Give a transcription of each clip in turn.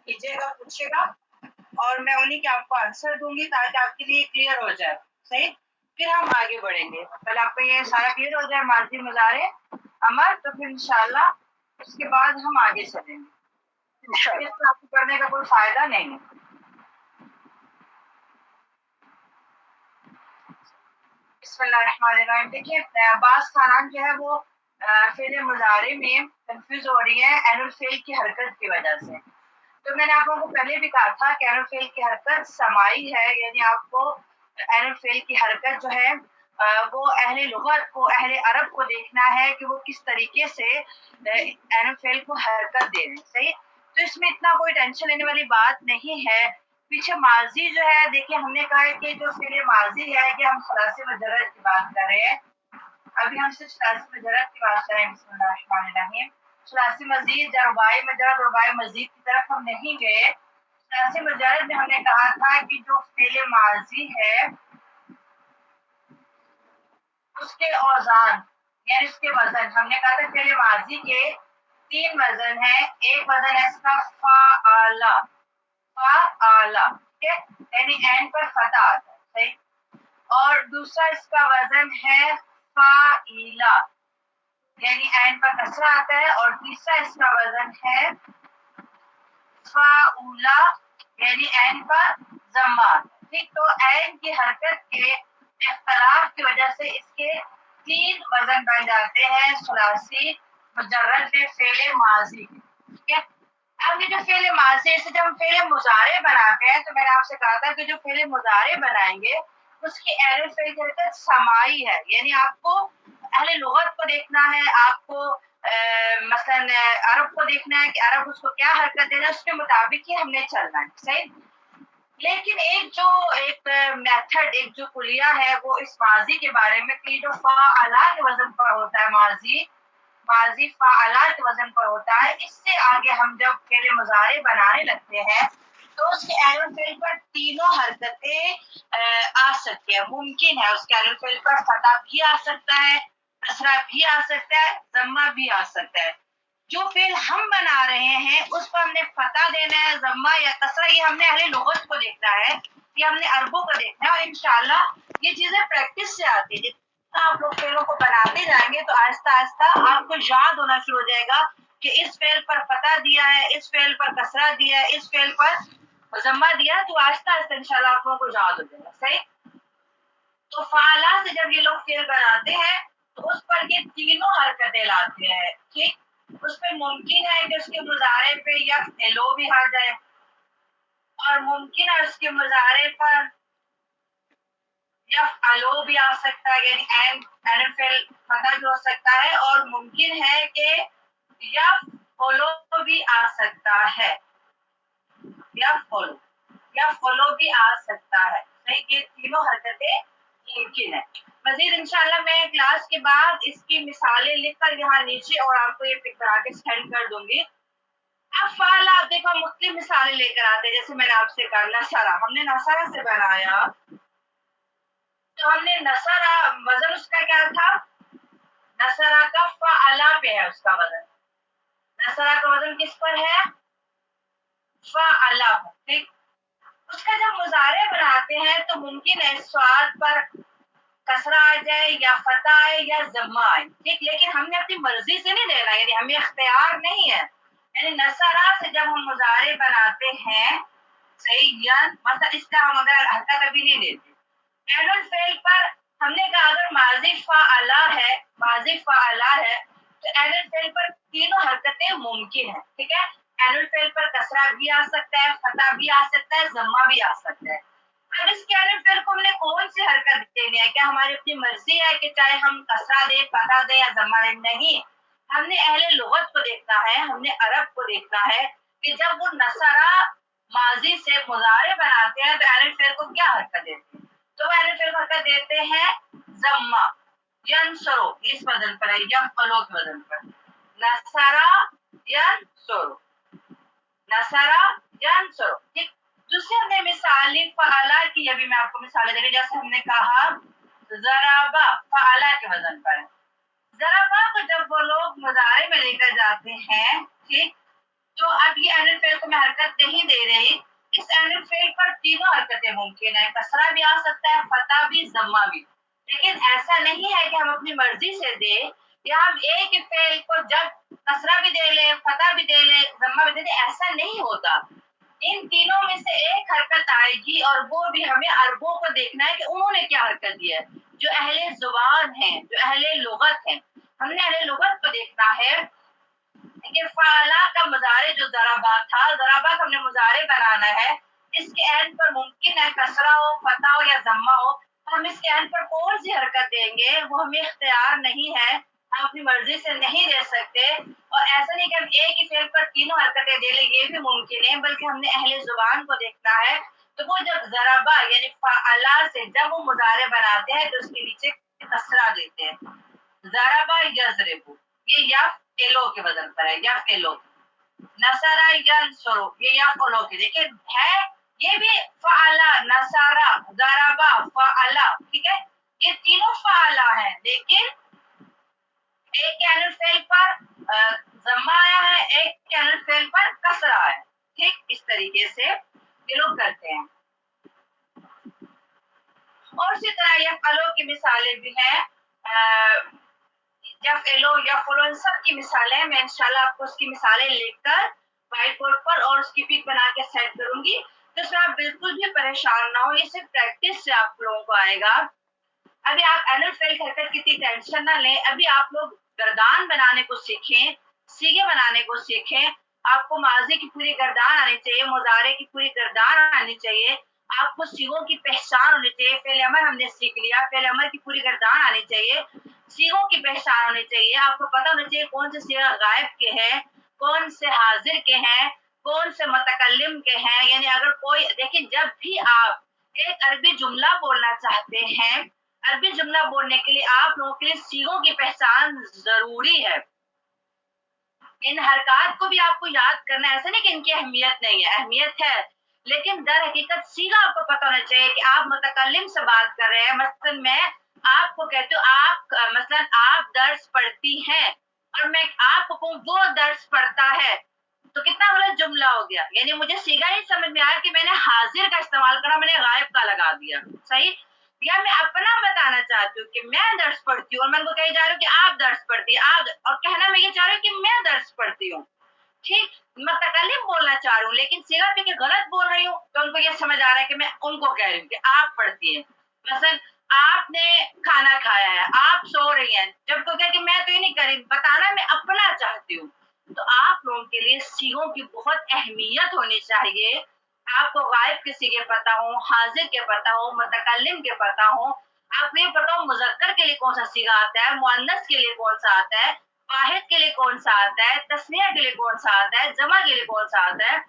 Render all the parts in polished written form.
कीजिएगा, पूछिएगा और मैं उन्हीं के आपको आंसर दूंगी ताकि आपके लिए क्लियर हो जाए। सही, फिर हम आगे बढ़ेंगे। पहले आपको ये सारा क्लियर हो जाए माजी मुजारे अमर, तो फिर इंशाल्लाह उसके बाद हम आगे चलेंगे। इसको आपको करने का कोई फायदा नहीं है। बिस्मिल्लाहिर्रहमानिर्रहीम। देखिए बास खानान जो है वो फेल मुजारे में कंफ्यूज हो रही है एनुअल फेल की हरकत की वजह से। तो मैंने आप लोगों को पहले भी कहा था कि एनुअल फेल की हरकत समाई है, यानी आपको एनुअल फेल की हरकत जो है वो अहले लुगत को, अहले अरब को देखना है कि वो किस तरीके से एनुअल फेल को हरकत दे रहे हैं। सही, तो इसमें इतना कोई टेंशन लेने वाली बात नहीं है। पीछे माजी जो है, देखिए हमने कहा है कि जो फेल माजी है कि हम सलासी मजरत की बात कर रहे हैं। अभी हम सिर्फ सलासी मजरत की बात कर रहे हैं। बिस्मिल्लाहिर्रहमानिर्रहीम। सलासी मजीद या रुबाई मजरत, रुबाई मजीद की तरफ हम नहीं गए। सलासी मजरत में हमने कहा था कि जो फेल माजी है उसके औजान यानी उसके वजन, हमने कहा था फेल माजी के 3 वजन है। एक वजन है इसका फाआला, फाआला, ठीक है, यानी एन पर फता आता है। सही, और दूसरा इसका वजन है फाइला, यानी एन पर कसरा आता है। और तीसरा इसका वजन है फाउला, यानी एन पर जम्मा। ठीक, तो एन की हरकत के इख्तलाफ की वजह से इसके 3 वजन बन जाते हैं सुलासी मुजर्रद में फेले माजी। ठीक है, अब ये जो फेले माजी से जब हम फेले मुजारे बनाते हैं, तो मैंने आपसे कहा था कि जो फेले मुजारे बनाएंगे उसकी एनुअल फेल की हरकत समाई है, यानी आपको अहले लुगत को देखना है, आपको मसलन अरब को देखना है कि अरब उसको क्या हरकत दे रहा है, उसके मुताबिक ही हमने चलना है। सही, लेकिन एक मेथड, एक जो कुलिया है वो इस माजी के बारे में कि जो फाअला के वजन पर होता है, माजी फाअला के वजन पर होता है, इससे आगे हम जब फेल मुजारे बनाने लगते हैं तो उसके एनुअल फेल पर तीनों हरकतें आ सकती है, मुमकिन है। उसके एनुअल फेल पर फता भी आ सकता है, कसरा भी आ सकता है, जम्मा भी आ सकता है। जो फेल हम बना रहे हैं उस पर हमने फता देना है, जम्मा या कसरा, ये हमने अहले लुगत को देखना है, ये हमने अरबों को देखना है। और इंशाल्लाह ये चीजें प्रैक्टिस से आती है। जितना आप लोग फेलों को बनाते जाएंगे तो आहिस्ता आहिस्ता आपको याद होना शुरू हो जाएगा कि इस फेल पर फता दिया है, इस फेल पर कसरा दिया है, इस फेल पर जम्मा दिया, तो आहिस्ता आहिस्ता इंशाल्लाह आप लोगों को याद हो जाएगा। सही, तो फाला से जब ये लोग फेल बनाते हैं तो उस पर ये तीनों हरकतें लाते हैं। ठीक, उसमें मुमकिन है कि उसके मुजारे पे या एलो भी आ जाए, और मुमकिन है उसके मुजारे पर या अलो भी आ सकता है, यानी एन फेल फता भी हो सकता है, और मुमकिन है कि या फॉलो भी आ सकता है, या फॉलो भी आ सकता है। सही, ये तीनों हरकतें मुमकिन है। मजीद इंशाल्लाह मैं क्लास के बाद इसकी मिसालें लिखकर यहाँ नीचे और आपको ये पिक करा के सेंड कर दूंगी। अब फाल आप देखो मुख्तलिफ मिसालें लेकर आते हैं, जैसे मैंने आपसे कहा नसरा, हमने नसरा से बनाया, तो हमने नसरा वजन उसका क्या था, नसरा का फाअला पे है उसका वजन, नसरा का वजन किस पर है, फाअला पर। ठीक, उसका जब मुजारे बनाते हैं तो मुमकिन है स्वाद पर कसरा आ जाए या फता आए या जम्मा आए। ठीक, लेकिन हमने अपनी मर्जी से नहीं लेना, यानी हमें इख्तियार नहीं है। यानी नसरा से जब हम मुजारे बनाते हैं, सही, मतलब इसका हम अगर हरकत अभी नहीं देते, एनुअल फेल पर हमने कहा अगर माजी फाअला है, माजी फाअला है, तो एनुअल फेल पर तीनों हरकतें मुमकिन है। ठीक है, एनुअल फेल पर कसरा भी आ सकता है, फता भी आ सकता है, जम्मा भी आ सकता है। अब इस एनुअल फेल को हमने कौन सी हरकत देनी है, क्या हमारी अपनी मर्जी है कि चाहे हम कसरा दे, फता दे या जम्मा दे? नहीं, हमने अहले लुगत को देखना है, हमने अरब को देखना है कि जब वो नसरा माजी से मुजारे बनाते हैं तो एनुअल फेल को क्या हरकत देते हैं, तो एनुअल फेल को हरकत देते हैं जम्मा, यनसरो, इस वजन पर है, यफअलो के वजन पर, नसरा यनसरो, नसरा यनसरो। ठीक, दूसरी हमने मिसाल फाला की, अभी मैं आपको मिसाल दे रही, जैसे हमने कहा जराबा फाला के वजन पर, जराबा को जब वो लोग मुजारे में लेकर जाते हैं, ठीक, तो अब ये एनल फेल को मैं हरकत नहीं दे रही, इस एनल फेल पर तीनों हरकतें मुमकिन है, कसरा भी आ सकता है, फतह भी, जम्मा भी। लेकिन ऐसा नहीं है कि हम अपनी मर्जी से दे, या हम एक ही फेल को जब कसरा भी दे ले, फतह भी दे ले, जम्मा भी दे ले, ऐसा नहीं होता। इन तीनों में से एक हरकत आएगी और वो भी हमें अरबों को देखना है कि उन्होंने क्या हरकत दी है, जो अहले जुबान है, जो अहले लुगत है। हमने अहले लुगत को देखना है कि फाला का मुजारे जो जराबा था, जराबा का हमने मुजारे बनाना है, इसके एंड पर मुमकिन है कसरा हो, फतह हो या जम्मा हो, हम इसके एंड पर कौन सी हरकत देंगे वो हमें इख्तियार नहीं है, हम अपनी मर्जी से नहीं दे सकते। और ऐसा नहीं कि हम एक ही फेल पर तीनों हरकतें दे लें, ये भी मुमकिन है, बल्कि हमने अहले जुबान को देखना है। तो वो जब जराबा यानी फाला से जब वो मुजारे बनाते हैं तो उसके नीचे कसरा देते हैं, जराबा यजरिबु, ये यफ एलो के वजन पर है, यफ एलो। नसरा यंसुरु, ये यफ एलो के, देखिए है ये भी फाला, नसरा, जराबा, फाला, ठीक है, ये तीनों फाला है, लेकिन एक कैनल फेल पर जम्मा आया है, एक कैनल फेल पर कसरा है। ठीक इस तरीके से ये लोग करते हैं। और इसी तरह यफ एलो की मिसालें भी हैं, यफ एलो या फुलो, इन सब की मिसालें मैं इंशाल्लाह आपको उसकी मिसालें लिखकर व्हाइट बोर्ड पर और उसकी पिक बना के सेट करूंगी, तो इसमें आप बिल्कुल भी परेशान ना हो, ये सिर्फ प्रैक्टिस से आप लोगों को आएगा। अभी आप एनल फेल हरकत की इतनी टेंशन ना लें, अभी आप लोग गर्दान बनाने को सीखें, सीगे बनाने को सीखें। आपको माजी की पूरी गर्दान आनी चाहिए, मुजारे की पूरी गर्दान आनी चाहिए, आपको सीगों की पहचान होनी चाहिए। फेल अमर हमने सीख लिया, फेल अमर की पूरी गर्दान आनी चाहिए, सीगों की पहचान होनी चाहिए, आपको पता होना चाहिए कौन से सीगा गायब के हैं, कौन से हाजिर के हैं, कौन से मुतकल्लिम के हैं। यानी अगर कोई देखिए, जब भी आप एक अरबी जुमला बोलना चाहते हैं, अरबी जुमला बोलने के लिए आप लोगों के लिए सीगों की पहचान जरूरी है। इन हरकत को भी आपको याद करना है, ऐसा नहीं कि इनकी अहमियत नहीं है, अहमियत है, लेकिन दर हकीकत सीगा आपको पता होना चाहिए कि आप मुतकल्लिम से बात कर रहे हैं। मसलन मैं आपको कहती हूँ, आप मसलन आप दर्स पढ़ती हैं और मैं आपको कहूँ वो दर्स पढ़ता है, तो कितना गलत जुमला हो गया। यानी मुझे सीगा ही समझ में आया कि मैंने हाजिर का इस्तेमाल करा, मैंने गायब का लगा दिया, सही। या मैं अपना बताना चाहती हूँ कि मैं दर्स पढ़ती हूँ और मैं उनको कही जा रही हूँ कि आप दर्स पढ़ती है, आप, और कहना मैं ये चाह रही हूँ कि मैं दर्स पढ़ती हूँ। ठीक, मैं तकल्लुम बोलना चाह रही हूँ, लेकिन सिगा पे गलत बोल रही हूँ, तो उनको ये समझ आ रहा है कि मैं उनको कह रही हूँ कि आप पढ़ती है। मसलन आपने खाना खाया है, आप सो रही हैं, जब को कहे कि मैं तो ये नहीं कर रही, बताना मैं अपना चाहती हूँ। तो आप लोगों के लिए सीगों की बहुत अहमियत होनी चाहिए। आपको गायब के सीगे पता हो, हाजिर के पता हो, मुतकल्लिम के पता हो, आपको ये पता हो मुजक्कर के लिए कौन सा सीगा आता है, मुअन्नस के लिए कौन सा आता है, वाहिद के लिए कौन सा आता है, तस्निया के लिए कौन सा आता है, जमा के लिए कौन सा आता है।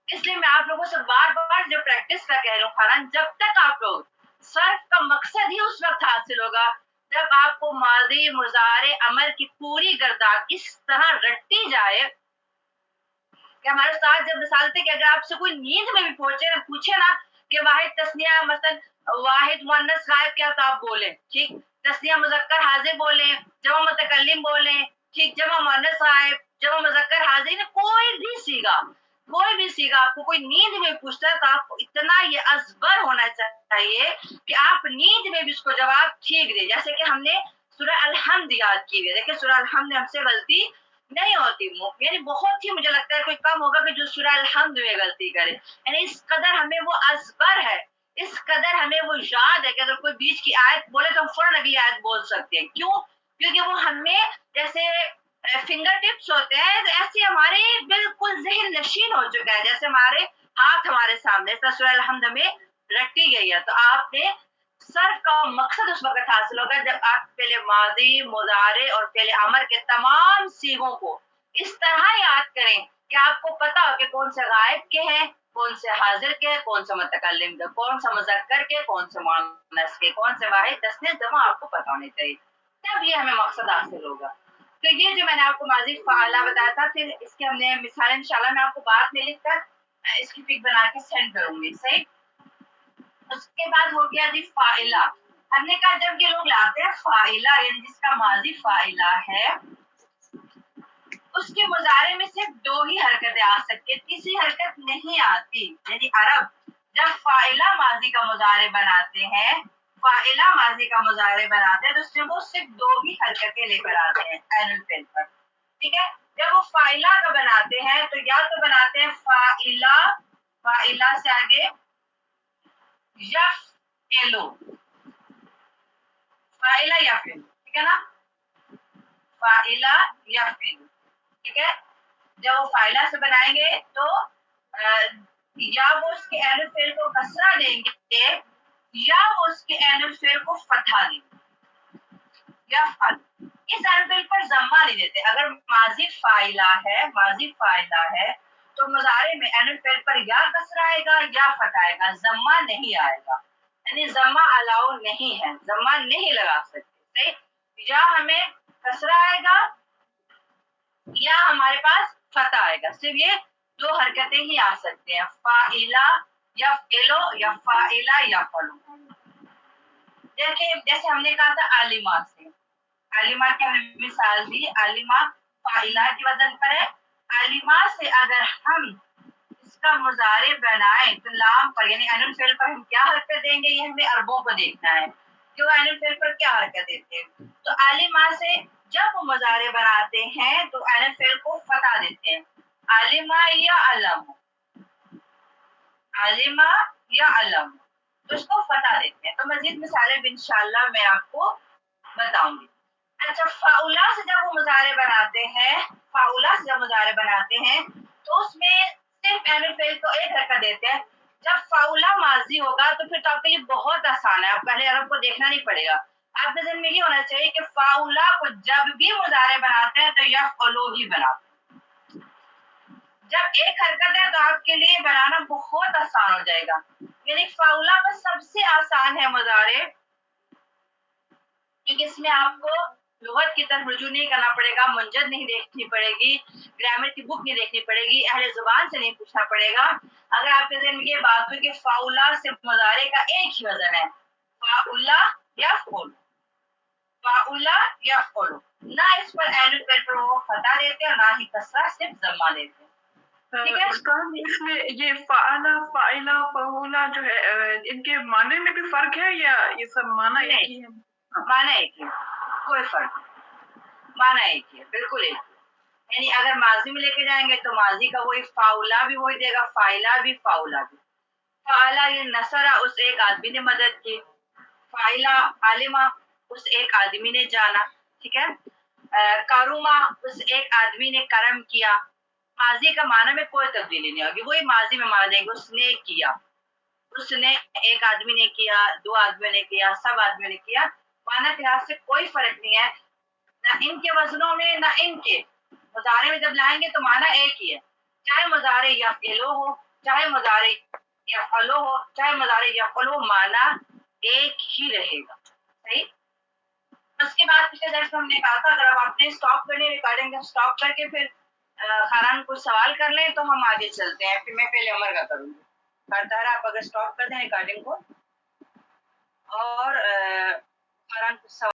इसलिए मैं आप लोगों से बार बार जो प्रैक्टिस का कह रही हूँ खाना, जब तक आप लोग सर्फ का मकसद ही उस वक्त हासिल होगा जब आपको मादी मुजारे अमर की पूरी गर्दान इस तरह रटती जाए कि हमारे साथ जब मिसाल थे कि अगर आपसे कोई नींद में भी पूछे ना कि वाहिद तस्निया मतलब वाहिद मुअन्नस गायब क्या, तो आप बोले ठीक, तस्निया मुजक्कर हाजिर बोले, जमा मुतकल्लिम बोले, ठीक, जमा मुअन्नस गायब, जमा मुजक्कर हाजिर, कोई भी सीगा आपको कोई नींद में पूछता है तो आपको इतना ये अजबर होना चाहिए कि आप नींद में भी उसको जवाब ठीक दे। जैसे कि हमने सूरह अल-हम्द याद की है, देखिए सूरह अल-हम्द हमसे गलती नहीं होती, यानी बहुत ही मुझे लगता है कोई कम होगा कि जो सूरह अल-हम्द में गलती करे। यानी इस कदर हमें वो अजबर है, इस कदर हमें वो याद है कि अगर कोई बीच की आयत बोले तो हम फौरन अगली आयत बोल सकते हैं। क्यों? क्योंकि वो हमें जैसे फिंगर टिप्स होते हैं, ऐसे हमारे बिल्कुल ज़हन नशीन हो चुका है, जैसे हमारे हाथ हमारे सामने सूरह अल-हम्द में रटी गई है। तो आपने सर्फ का मकसद उस वक्त हासिल होगा जब आप पहले माजी, मुजारे और पहले अमर के तमाम सीगों को इस तरह याद करें कि आपको पता हो कि कौन से गायब के हैं, कौन से हाजिर के, कौन से मुतकल्लिम के, कौन सा मुज़क्कर के, कौन से मुअन्नस के, कौन से वाहिद तस्नीया जमा, आपको पता होने चाहिए, तब ये हमें मकसद हासिल होगा। तो ये जो मैंने आपको माजी फ़ाला बताया था, फिर इसके हमने मिसाल इंशाल्लाह मैं आपको बाद में लिखकर इसकी पिक बना के सेंड करूंगी, सही। उसके बाद हो गया जी फाइला। हमने कहा जब ये लोग लाते हैं फाइला, यानी जिसका माजी फाइला है, اس کے مضارع میں صرف 2 ہی حرکتیں آ سکتی ہیں، تیسری حرکت نہیں آتی. یعنی عرب جب فاعلہ ماضی کا مضارع بناتے ہیں، فاعلہ ماضی کا مضارع بناتے ہیں تو اس میں وہ صرف 2 ہی حرکتیں لے کر آتے ہیں عین الفعل پر. ٹھیک ہے، جب وہ فاعلہ کا بناتے ہیں تو یا تو بناتے ہیں فاعلہ، فاعلہ سے آگے یفعلو، فاعلہ یفعلو، ٹھیک ہے نا، فاعلہ یفعلو. ٹھیک ہے، جب وہ فاعلہ سے بنائیں گے تو یا وہ اس کے عین الفعل کو کسرہ دیں گے یا وہ اس کے عین الفعل کو فتحہ دیں گے. یفعل اس عین الفعل پر ضمہ نہیں دیتے. اگر ماضی فاعلہ ہے، ماضی فاعلہ ہے تو مضارع میں عین الفعل پر یا کسرہ آئے گا یا فتح آئے گا، ضمہ نہیں آئے گا. یعنی ضمہ الاؤ نہیں ہے، ضمہ نہیں لگا سکتے. یا ہمیں کسرہ آئے گا یا ہمارے پاس فتح آئے گا. صرف یہ 2 حرکتیں ہی آ سکتے ہیں، فاعلہ یفعلو یا فاعلہ یفعلو. دیکھیں جیسے ہم نے کہا تھا عالمہ سے، عالمہ کی ہمیں مثال دی، عالمہ فاعلہ کے وزن پر ہے. عالمہ سے اگر ہم اس کا مضارع بنائیں تو لام پر یعنی عین الفعل پر ہم کیا حرکت دیں گے، یہ ہمیں عربوں کو دیکھنا ہے کہ وہ عین الفعل پر کیا حرکت دیتے ہیں. تو عالمہ سے جب وہ مضارع بناتے ہیں تو عین الفعل کو فتح دیتے ہیں، عالمہ یا علم، عالمہ یا علم، تو اس کو فتح دیتے ہیں. تو مزید مثالیں انشاءاللہ میں آپ کو بتاؤں گی. اچھا، فاعلہ سے جب وہ مضارع بناتے ہیں، فاعلہ سے جب مضارع بناتے ہیں تو اس میں صرف عین الفعل کو ایک حرکت دیتے ہیں. جب فاعلہ ماضی ہوگا تو پھر تو آپ کے لیے بہت آسان ہے، آپ پہلے عرب کو دیکھنا نہیں پڑے گا. آپ کے ذہن میں یہ ہونا چاہیے کہ فاعلہ کو جب بھی مضارع بناتے ہیں تو یفعلو ہی بناتے ہیں. جب ایک حرکت ہے تو آپ کے لیے بنانا بہت آسان ہو جائے گا. یعنی فاعلہ میں سب سے آسان ہے مضارع، کیونکہ اس میں آپ کو لغت کی طرف رجوع نہیں کرنا پڑے گا، منجد نہیں دیکھنی پڑے گی، گرامر کی بک نہیں دیکھنی پڑے گی، اہل زبان سے نہیں پوچھنا پڑے گا. اگر آپ کے ذہن میں یہ بات ہو کہ فاعلہ سے مضارع کا ایک ہی وزن ہے، فاعلہ یفعل، فاعلہ یفعل، نہ اس پر عین الفعل پر وہ فتح دیتے اور نہ ہی کسرہ، صرف ضمہ دیتے. ٹھیک ہے، اس میں یہ فعلہ، فاعلہ، فعولہ جو ہے ان کے معنی میں بھی فرق ہے یا یہ سب معنی ایک ہی ہے؟ معنی ایک ہی، کوئی فرق نہیں، معنی ایک ہی ہے، بالکل ایک ہی. یعنی اگر ماضی میں لے کے جائیں گے تو ماضی کا وہی فاعلہ بھی وہی دے گا، فاعلہ بھی، فاعلہ بھی. فاعلہ یہ نصرہ، اس ایک آدمی نے مدد کی، فاعلہ عالمہ، اس ایک آدمی نے جانا. ٹھیک ہے، کرما، اس ایک آدمی نے کرم کیا. ماضی کا معنی میں کوئی تبدیلی نہیں ہوگی، وہی ماضی میں مانا دیں گے، اس نے کیا، اس نے، ایک آدمی نے کیا، 2 آدمیوں نے کیا، سب آدمیوں نے کیا. معنی کے لحاظ سے کوئی فرق نہیں ہے، نہ ان کے وزنوں میں نہ ان کے. مضارع میں جب لائیں گے تو معنی ایک ہی ہے، چاہے مضارع یفعلو ہو، چاہے مضارع یفعلو ہو، چاہے مضارع یفعلو، معنی ایک ہی رہے گا. صحیح. اس کے بعد پچھلے درس میں ہم نے کہا تھا اگر آپ نے سٹاپ کرنی ریکارڈنگ سٹاپ کر کے پھر خاران کو سوال کر لیں تو ہم آگے چلتے ہیں، پھر میں پہلے عمر کا کروں گی. طاہرہ آپ اگر سٹاپ کر دیں ریکارڈنگ کو اور خاران کو سوال